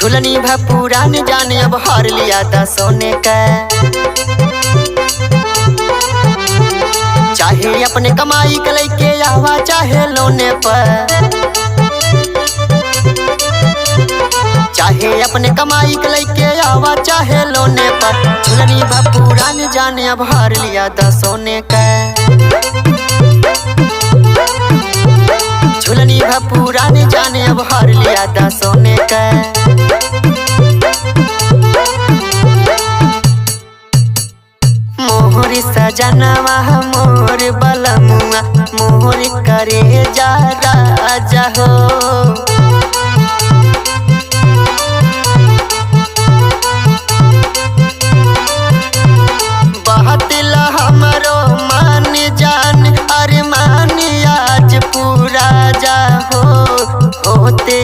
झुलनी भपूरा ने जाने अब हार लिया था सोने का। चाहे अपने कमाई के लेके आवा चाहे लोने पर, चाहे अपने कमाई के लेके आवा चाहे लोने पर। झुलनी भपूरा ने जाने अब हार लिया था सोने का। झुलनी भपूरा ने जाने अब हार लिया था सोने का। मोहर सजनवा मोर बलमुआ मोर करे जा राजा हो।